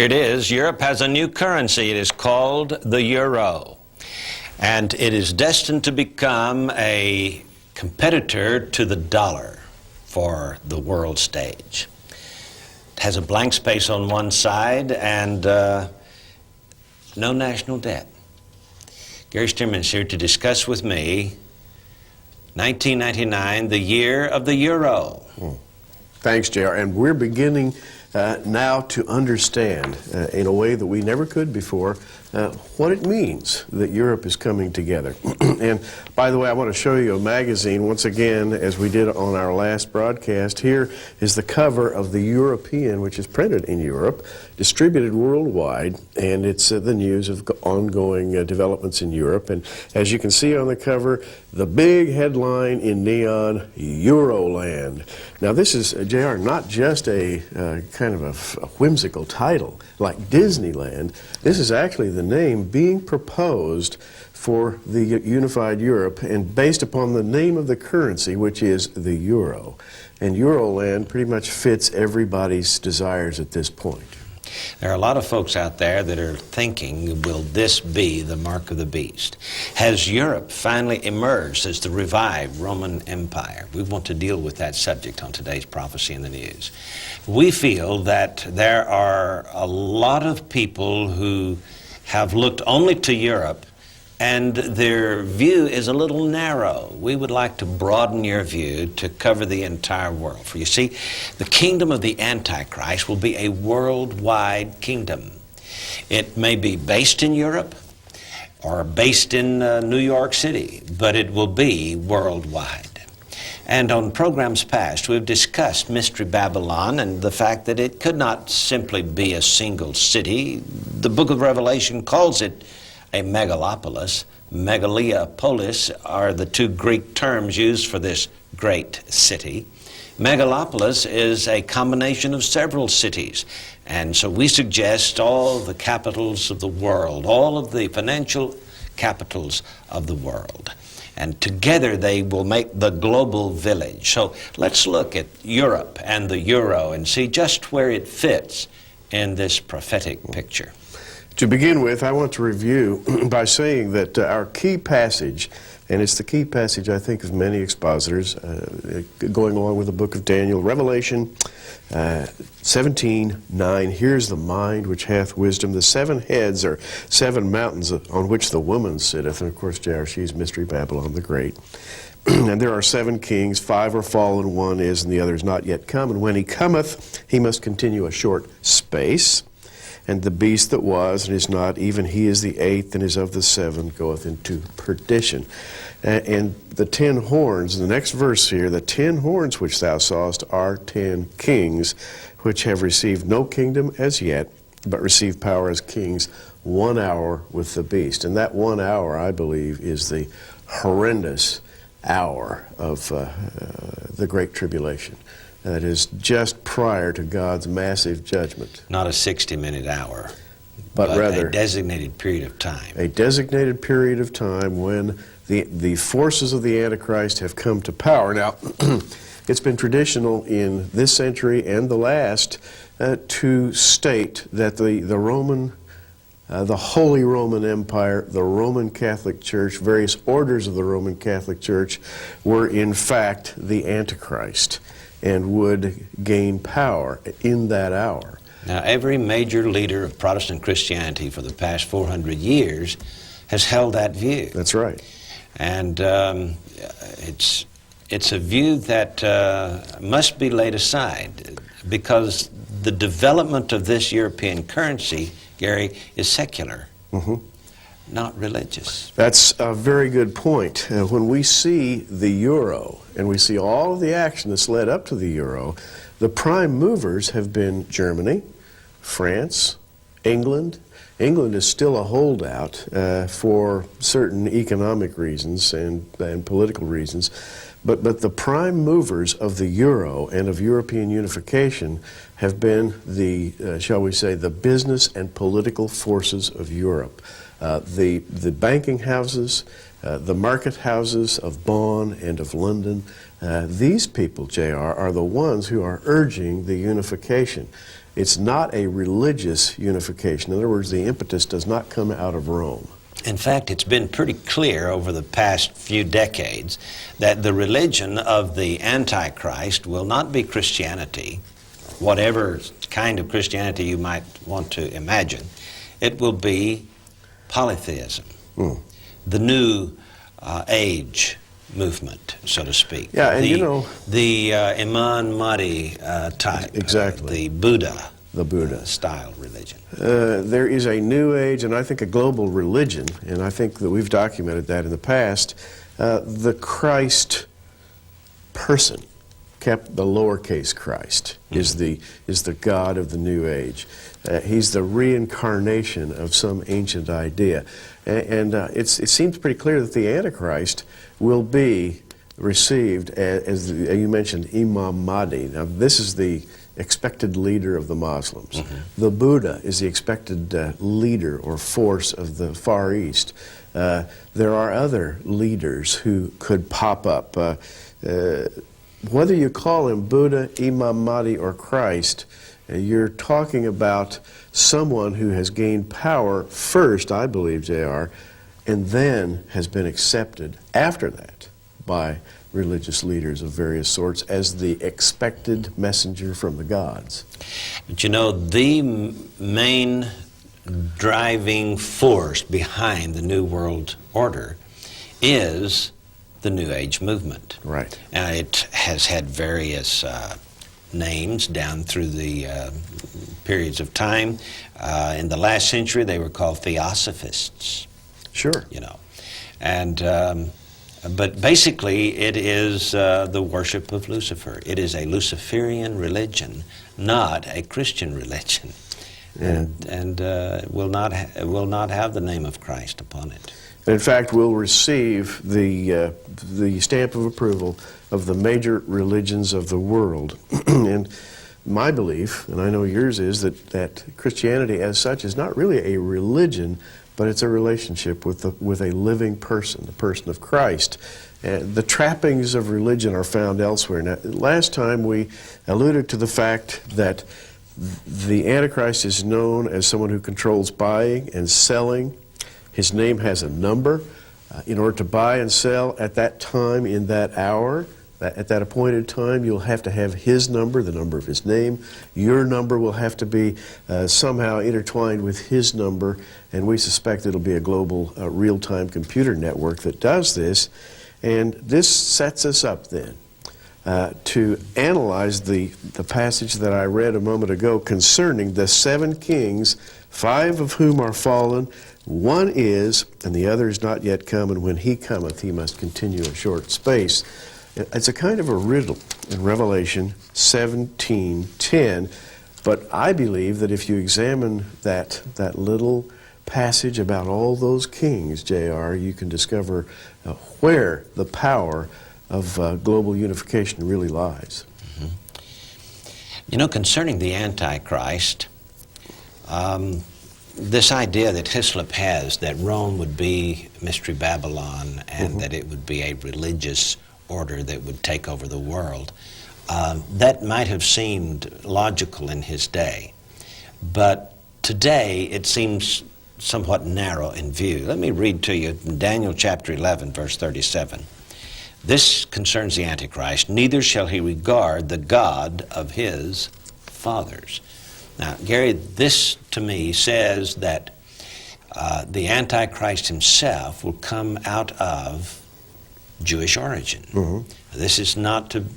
Here it is. Europe has a new currency. It is called the euro. And it is destined to become a competitor to the dollar for the world stage. It has a blank space on one side and no national debt. Gary Stearman is here to discuss with me 1999, the year of the euro. Thanks, JR. And we're beginning now to understand, in a way that we never could before, what it means that Europe is coming together. And by the way, I want to show you a magazine once again, as we did on our last broadcast. Here is the cover of the European, which is printed in Europe, distributed worldwide, and it's the news of ongoing developments in Europe. And as you can see on the cover, the big headline in neon, Euroland. Now this is, JR, not just a kind of a whimsical title like Disneyland. This is actually the name being proposed for the unified Europe, and based upon the name of the currency, which is the euro. And Euroland pretty much fits everybody's desires at this point. There are a lot of folks out there that are thinking, will this be the mark of the beast? Has Europe finally emerged as the revived Roman Empire? We want to deal with that subject on today's Prophecy in the News. We feel that there are a lot of people who have looked only to Europe, and their view is a little narrow. We would like to broaden your view to cover the entire world. For you see, the kingdom of the Antichrist will be a worldwide kingdom. It may be based in Europe or based in New York City, but it will be worldwide. And on programs past, we've discussed Mystery Babylon and the fact that it could not simply be a single city. The book of Revelation calls it a megalopolis. Megalopolis are the two Greek terms used for this great city. Megalopolis is a combination of several cities. And so we suggest all the capitals of the world, all of the financial capitals of the world. And together they will make the global village. So let's look at Europe and the euro and see just where it fits in this prophetic picture. To begin with, I want to review by saying that our key passage, and it's the key passage, I think, of many expositors, going along with the book of Daniel, Revelation 17:9, here's the mind which hath wisdom. The 7 heads are 7 mountains on which the woman sitteth. And of course, JR, she's Mystery Babylon the Great. And there are 7 kings, 5 are fallen, 1 is, and the other is not yet come. And when he cometh, he must continue a short space. And the beast that was and is not, even he is the 8th, and is of the 7, goeth into perdition. And the 10 horns, in the next verse here, the 10 horns which thou sawest are 10 kings, which have received no kingdom as yet, but receive power as kings 1 hour with the beast. And that 1 hour, I believe, is the horrendous hour of the Great Tribulation. That is just prior to God's massive judgment. Not a 60-minute hour, but rather a designated period of time. A designated period of time when the forces of the Antichrist have come to power. Now, it's been traditional in this century and the last to state that the Holy Roman Empire, the Roman Catholic Church, various orders of the Roman Catholic Church were in fact the Antichrist and would gain power in that hour. Now, every major leader of Protestant Christianity for the past 400 years has held that view. That's right. And it's a view that must be laid aside, because the development of this European currency, Gary, is secular. Not religious. That's a very good point. When we see the euro, and we see all of the action that's led up to the euro, the prime movers have been Germany, France, England. England is still a holdout for certain economic reasons and political reasons. But the prime movers of the euro and of European unification have been the, shall we say, the business and political forces of Europe. The banking houses, the market houses of Bonn and of London, these people, JR, are the ones who are urging the unification. it's not a religious unification. In other words, the impetus does not come out of Rome. In fact, it's been pretty clear over the past few decades that the religion of the Antichrist will not be Christianity, whatever kind of Christianity you might want to imagine. It will be polytheism, the new age movement, so to speak. Yeah, and the Imam Mahdi type, exactly, the Buddha style religion. There is a new age, and I think a global religion, and I think that we've documented that in the past. The Christ person, kept the lowercase Christ, is the God of the new age. He's the reincarnation of some ancient idea, and it seems pretty clear that the Antichrist will be received as you mentioned, Imam Mahdi. Now, this is the expected leader of the Muslims. The Buddha is the expected leader or force of the Far East. There are other leaders who could pop up. Whether you call him Buddha, Imam Mahdi, or Christ, you're talking about someone who has gained power first, I believe, JR, and then has been accepted after that by religious leaders of various sorts as the expected messenger from the gods. But you know, the main driving force behind the New World Order is the New Age movement. Right. And it has had various names down through the periods of time. In the last century, they were called Theosophists. Sure. You know, and but basically, it is the worship of Lucifer. It is a Luciferian religion, not a Christian religion, and will not have the name of Christ upon it. In fact, will receive the stamp of approval of the major religions of the world. And my belief, and I know yours is, that Christianity as such is not really a religion, but it's a relationship with a living person, the person of Christ. The trappings of religion are found elsewhere. Now, last time we alluded to the fact that the Antichrist is known as someone who controls buying and selling. His name has a number. In order to buy and sell at that time, in that hour, at that appointed time, you'll have to have his number, the number of his name. Your number will have to be somehow intertwined with his number, and we suspect it'll be a global real-time computer network that does this. And this sets us up then to analyze the passage that I read a moment ago concerning the 7 kings, 5 of whom are fallen. One is, and the other is not yet come, and when he cometh, he must continue a short space. It's a kind of a riddle in Revelation 17:10, but I believe that if you examine that little passage about all those kings, JR, you can discover where the power of global unification really lies. You know, concerning the Antichrist, this idea that Hislop has that Rome would be Mystery Babylon and that it would be a religious order that would take over the world, that might have seemed logical in his day. But today it seems somewhat narrow in view. Let me read to you Daniel chapter 11, verse 37. This concerns the Antichrist. Neither shall he regard the God of his fathers. Now, Gary, this to me says that the Antichrist himself will come out of Jewish origin. This is not an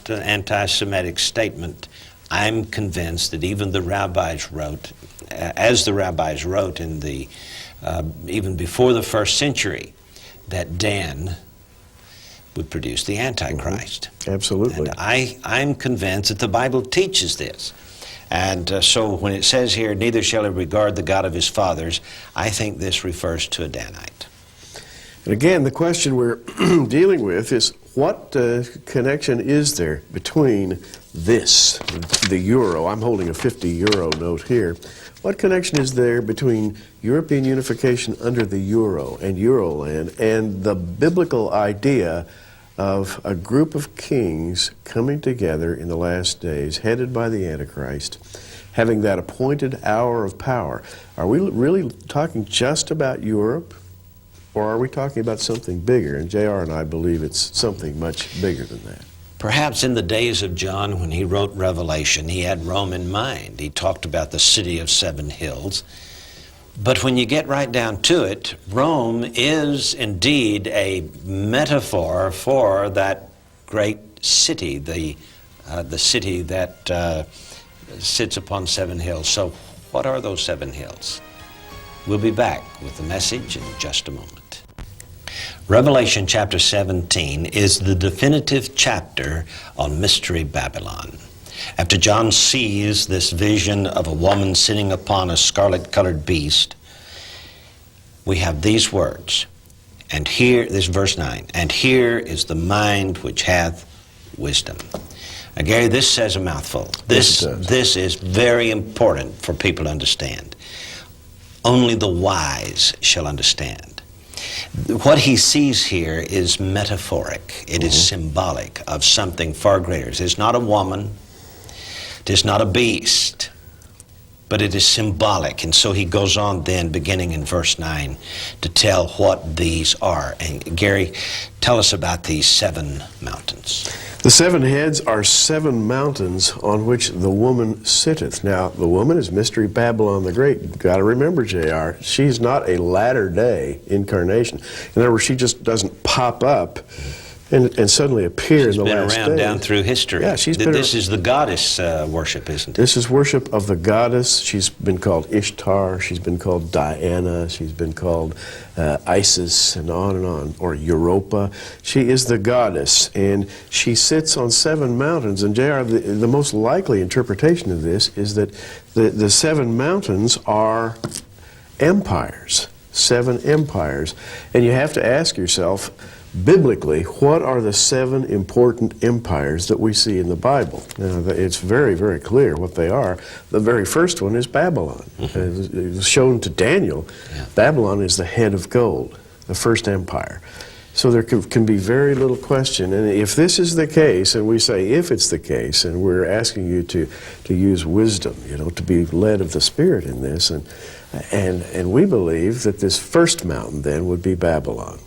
anti-Semitic statement. I'm convinced that even the rabbis wrote, as the rabbis wrote in the even before the 1st century, that Dan would produce the Antichrist. Absolutely. And I'm convinced that the Bible teaches this. And so when it says here, neither shall he regard the God of his fathers, I think this refers to a Danite. And again, the question we're dealing with is, what connection is there between this, the euro? I'm holding a 50 euro note here. What connection is there between European unification under the euro and Euroland and the biblical idea of a group of kings coming together in the last days, headed by the Antichrist, having that appointed hour of power. Are we really talking just about Europe, or are we talking about something bigger? And J.R. and I believe it's something much bigger than that. Perhaps in the days of John, when he wrote Revelation, he had Rome in mind. He talked about the city of 7 hills. But when you get right down to it, Rome is indeed a metaphor for that great city, the city that sits upon 7 hills. So what are those 7 hills? We'll be back with the message in just a moment. Revelation chapter 17 is the definitive chapter on Mystery Babylon. After John sees this vision of a woman sitting upon a scarlet-colored beast, we have these words, and here, this is verse 9, and here is the mind which hath wisdom. Now, Gary, this says a mouthful. This is very important for people to understand. Only the wise shall understand. What he sees here is metaphoric. It is symbolic of something far greater. It is not a woman. It is not a beast. But it is symbolic. And so he goes on then, beginning in verse 9, to tell what these are. And Gary, tell us about these 7 mountains. The 7 heads are 7 mountains on which the woman sitteth. Now, the woman is Mystery Babylon the Great. You've got to remember, J.R., she's not a latter-day incarnation. In other words, she just doesn't pop up and suddenly appear in the last days. She's been around down through history. Yeah, This is the goddess worship, isn't it? This is worship of the goddess. She's been called Ishtar. She's been called Diana. She's been called Isis, and on, or Europa. She is the goddess, and she sits on 7 mountains. And J.R., the most likely interpretation of this is that the 7 mountains are empires, 7 empires. And you have to ask yourself, biblically, what are the 7 important empires that we see in the Bible? Now, it's very, very clear what they are. The very first one is Babylon. It was shown to Daniel. Yeah. Babylon is the head of gold, the first empire. So there can be very little question. And if this is the case, and we say if it's the case, and we're asking you to use wisdom, to be led of the Spirit in this, and we believe that this first mountain then would be Babylon.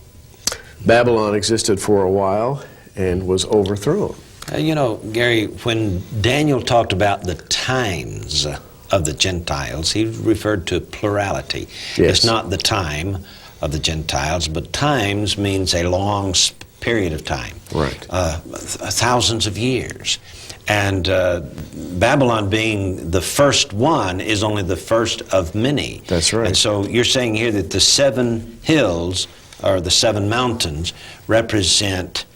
Babylon existed for a while and was overthrown. Gary, when Daniel talked about the times of the Gentiles, he referred to plurality. Yes. It's not the time of the Gentiles, but times means a long period of time. Right. Thousands of years. And Babylon being the first one is only the first of many. That's right. And so you're saying here that the 7 hills, or the 7 mountains, represent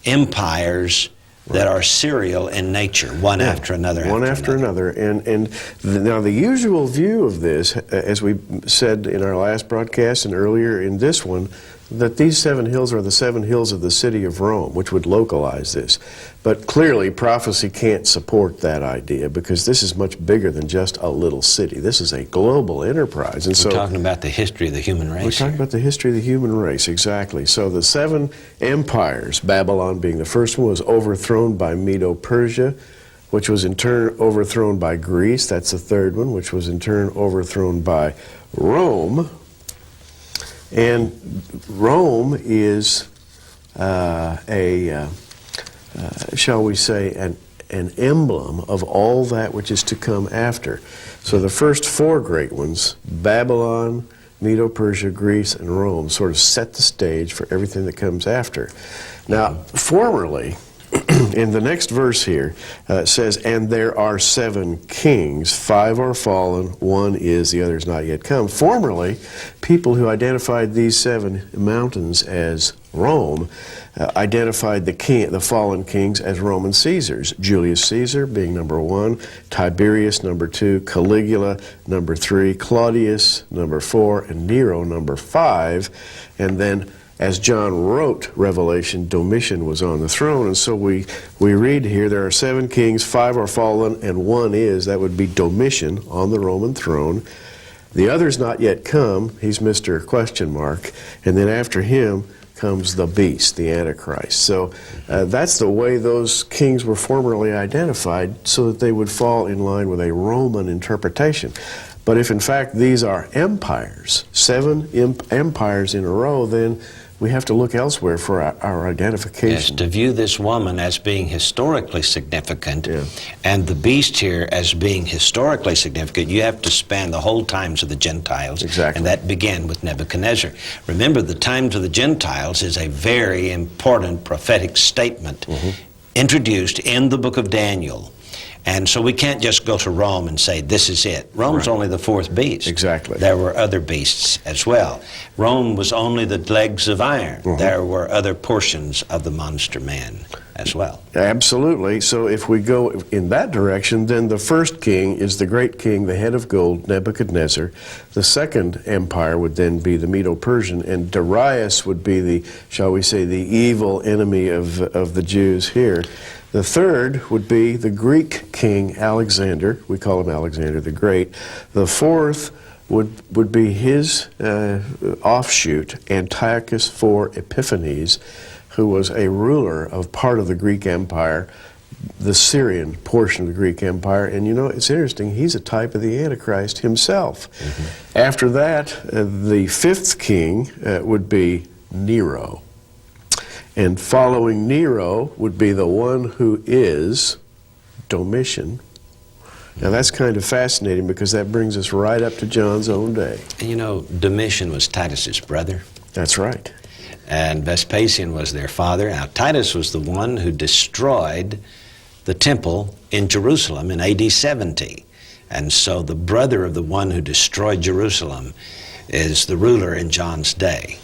empires that are serial in nature, one after another. One after another. And now the usual view of this, as we said in our last broadcast and earlier in this one, that these 7 hills are the 7 hills of the city of Rome, which would localize this. But clearly, prophecy can't support that idea, because this is much bigger than just a little city. This is a global enterprise. And we're talking about the history of the human race. We're talking about the history of the human race, exactly. So the 7 empires, Babylon being the first one, was overthrown by Medo-Persia, which was in turn overthrown by Greece. That's the third one, which was in turn overthrown by Rome. And Rome is shall we say, an emblem of all that which is to come after. So the first 4 great ones, Babylon, Medo-Persia, Greece, and Rome, sort of set the stage for everything that comes after. Now, formerly, in the next verse here, it says, and there are 7 kings, 5 are fallen, 1 is, the other is not yet come. Formerly, people who identified these 7 mountains as Rome identified the fallen kings as Roman Caesars. Julius Caesar being number 1, Tiberius number 2, Caligula number 3, Claudius number 4, and Nero number 5. And then, as John wrote Revelation, Domitian was on the throne. And so we read here, there are 7 kings, 5 are fallen, and 1 is. That would be Domitian on the Roman throne. The other's not yet come. He's Mr. Question Mark. And then after him comes the beast, the Antichrist. So that's the way those kings were formerly identified, so that they would fall in line with a Roman interpretation. But if in fact these are empires, 7 empires in a row, then we have to look elsewhere for our Yes, identification. to view this woman as being historically significant, Yeah. and the beast here as being historically significant, you have to span the whole times of the Gentiles. Exactly. And that began with Nebuchadnezzar. Remember, the times of the Gentiles is a very important prophetic statement introduced in the book of Daniel. And so we can't just go to Rome and say, this is it. Rome's Right. only the 4th beast. Exactly. There were other beasts as well. Rome was only the legs of iron. There were other portions of the monster man as well. Absolutely. So if we go in that direction, then the first king is the great king, the head of gold, Nebuchadnezzar. The second empire would then be the Medo-Persian, and Darius would be the, shall we say, the evil enemy of the Jews here. The third would be the Greek king, Alexander. We call him Alexander the Great. The fourth would be his offshoot, Antiochus IV Epiphanes, who was a ruler of part of the Greek Empire, the Syrian portion of the Greek Empire. And you know, it's interesting, he's a type of the Antichrist himself. After that, the fifth king would be Nero. And following Nero would be the one who is Domitian. Now that's kind of fascinating, because that brings us right up to John's own day. And you know, Domitian was Titus's brother, That's right. and Vespasian was their father. Now, Titus was the one who destroyed the temple in Jerusalem in AD 70. And so the brother of the one who destroyed Jerusalem is the ruler in John's day.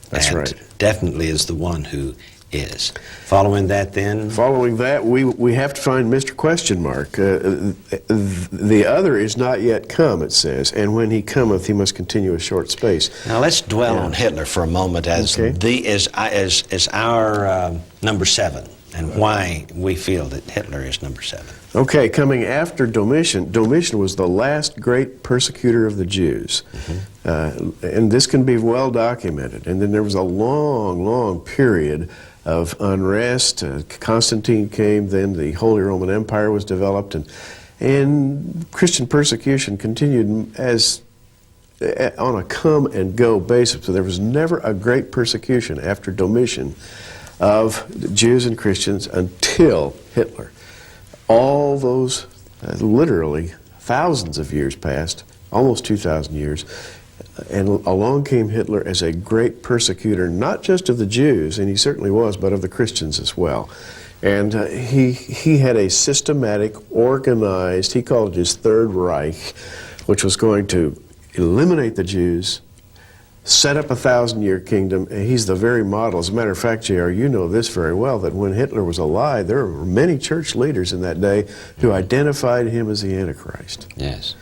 That's and right. Definitely is the one who is. Following that then? Following that, we have to find Mr. Question Mark. The other is not yet come, it says, and when he cometh, he must continue a short space. Now let's dwell on Hitler for a moment as Okay. as our number 7, and why we feel that Hitler is number 7. Okay, coming after Domitian, Domitian was the last great persecutor of the Jews. And this can be well documented. And then there was a long, long period of unrest. Constantine came, then the Holy Roman Empire was developed, and Christian persecution continued as on a come and go basis. So there was never a great persecution after Domitian of Jews and Christians until Hitler. All those, literally thousands of years passed, almost 2,000 years, and along came Hitler as a great persecutor, not just of the Jews, and he certainly was, but of the Christians as well. And he had a systematic, organized, he called it his Third Reich, which was going to eliminate the Jews, set up a 1,000-year kingdom, and he's the very model. As a matter of fact, J.R., you know this very well, that when Hitler was alive, there were many church leaders in that day who identified him as the Antichrist. Yes.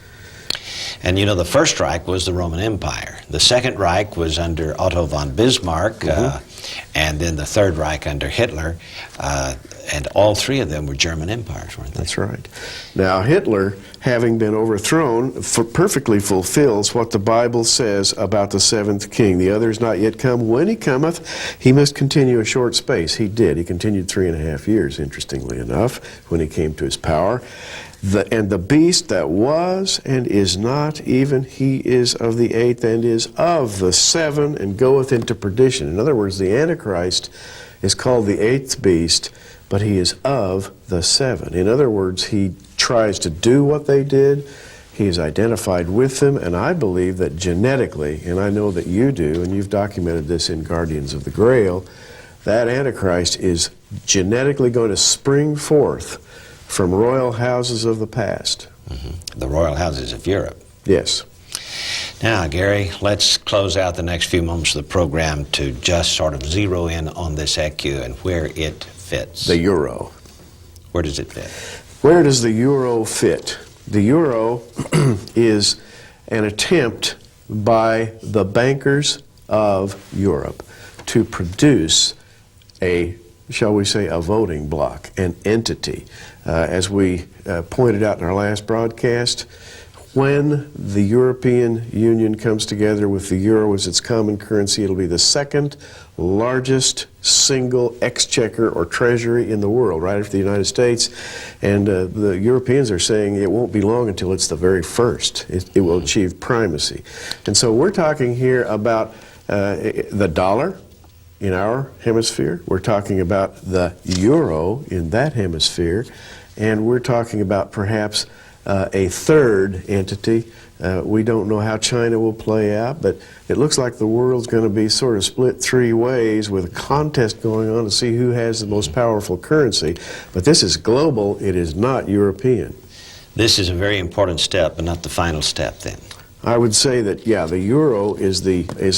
And you know, the First Reich was the Roman Empire. The Second Reich was under Otto von Bismarck, and then the Third Reich under Hitler, and all three of them were German empires, weren't they? That's right. Now, Hitler, having been overthrown, perfectly fulfills what the Bible says about the seventh king. The other is not yet come. When he cometh, he must continue a short space. He did. He continued 3.5 years, interestingly enough, when he came to his power. And the beast that was and is not, even he is of the eighth and is of the seven and goeth into perdition. In other words, the Antichrist is called the eighth beast, but he is of the seven. In other words, he tries to do what they did. He is identified with them, and I believe that genetically, and I know that you do, and you've documented this in Guardians of the Grail, that Antichrist is genetically going to spring forth from royal houses of the past. The royal houses of Europe. Yes. Now, Gary, let's close out the next few moments of the program to just sort of zero in on this ECU and where it fits. The euro. Where does it fit? Where does the euro fit? The euro is an attempt by the bankers of Europe to produce a, shall we say, a voting bloc, an entity. As we pointed out in our last broadcast, when the European Union comes together with the euro as its common currency, it'll be the second largest single exchequer or treasury in the world, right after the United States. And the Europeans are saying it won't be long until it's the very first. It will achieve primacy. And so we're talking here about the dollar in our hemisphere. We're talking about the euro in that hemisphere. And we're talking about perhaps a third entity. We don't know how China will play out, but it looks like the world's going to be sort of split three ways with a contest going on to see who has the most powerful currency. But this is global, it is not European. This is a very important step, but not the final step then. I would say that, yeah, the euro is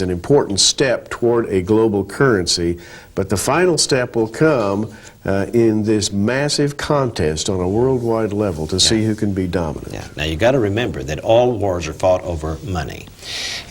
an important step toward a global currency, but the final step will come in this massive contest on a worldwide level to see who can be dominant. Yeah. Now you got to remember that all wars are fought over money.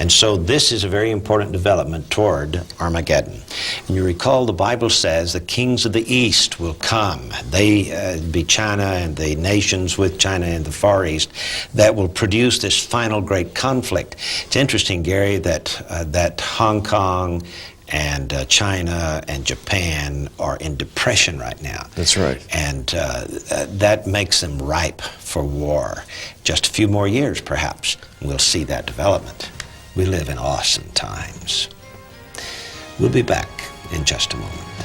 And so this is a very important development toward Armageddon. And you recall the Bible says the kings of the East will come. They be China and the nations with China in the Far East that will produce this final great conflict. It's interesting, Gary, that Hong Kong and China and Japan are in depression right now. That's right. And that makes them ripe for war. Just a few more years, perhaps, and we'll see that development. We live in awesome times. We'll be back in just a moment.